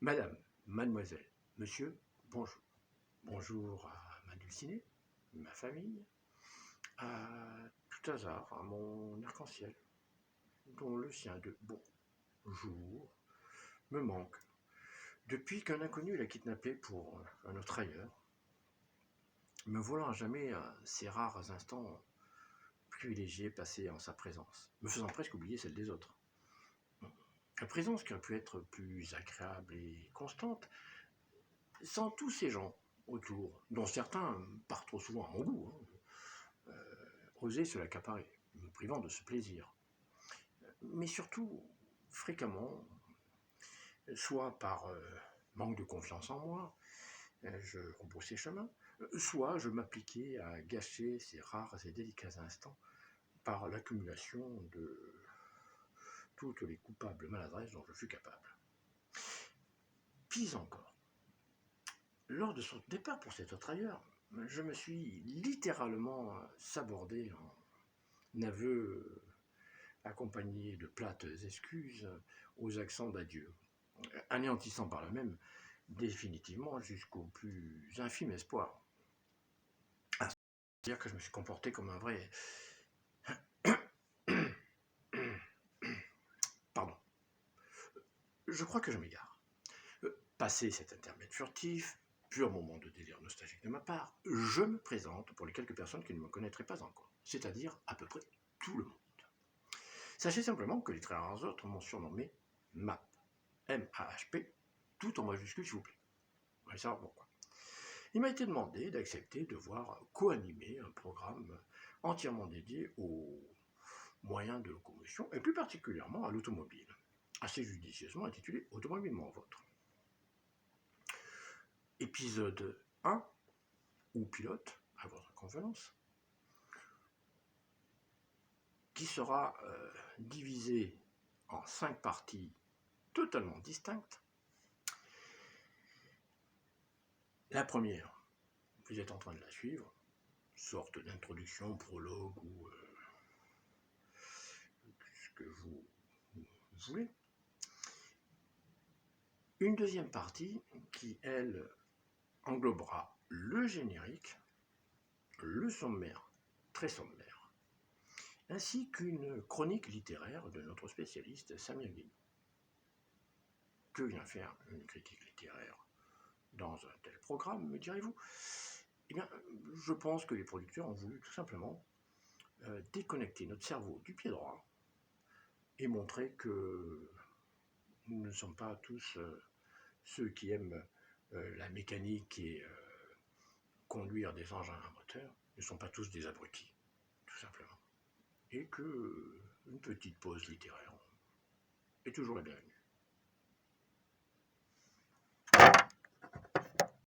Madame, mademoiselle, monsieur, bonjour. Bonjour à ma dulcinée, ma famille, à tout hasard, à mon arc-en-ciel, dont le sien de bon jour me manque. Depuis qu'un inconnu l'a kidnappé pour un autre ailleurs, me volant à jamais ces rares instants privilégiés passés en sa présence, me faisant presque oublier celle des autres. La présence qui aurait pu être plus agréable et constante, sans tous ces gens autour, dont certains partent trop souvent à mon goût, oser se l'accaparer, me privant de ce plaisir. Mais surtout, fréquemment, soit par manque de confiance en moi, je rebroussais chemin, soit je m'appliquais à gâcher ces rares et délicats instants par l'accumulation de toutes les coupables maladresses dont je fus capable. Pis encore, lors de son départ pour cet autre ailleurs, je me suis littéralement sabordé en aveu accompagné de plates excuses aux accents d'adieu, anéantissant par là même définitivement jusqu'au plus infime espoir. C'est-à-dire que je me suis comporté comme un vrai... Pardon. Je crois que je m'égare. Passé cet intermède furtif, pur moment de délire nostalgique de ma part, je me présente pour les quelques personnes qui ne me connaîtraient pas encore, c'est-à-dire à peu près tout le monde. Sachez simplement que les très rares autres m'ont surnommé MAP, M-A-H-P, tout en majuscule s'il vous plaît. Vous allez savoir pourquoi. Il m'a été demandé d'accepter de voir co-animer un programme entièrement dédié aux moyens de locomotion, et plus particulièrement à l'automobile, assez judicieusement intitulé Automobilement Vôtre. Épisode 1, ou pilote, à votre convenance, qui sera divisé en 5 parties totalement distinctes. La première, vous êtes en train de la suivre, sorte d'introduction, prologue ou ce que vous voulez. Une deuxième partie qui, elle, englobera le générique, le sommaire, très sommaire, ainsi qu'une chronique littéraire de notre spécialiste Samir Guignou. Que vient faire une critique littéraire dans un tel programme, me direz-vous? Eh bien, je pense que les producteurs ont voulu tout simplement déconnecter notre cerveau du pied droit et montrer que nous ne sommes pas tous ceux qui aiment la mécanique et conduire des engins à moteur, ne sont pas tous des abrutis, tout simplement. Et que une petite pause littéraire est toujours la bienvenue.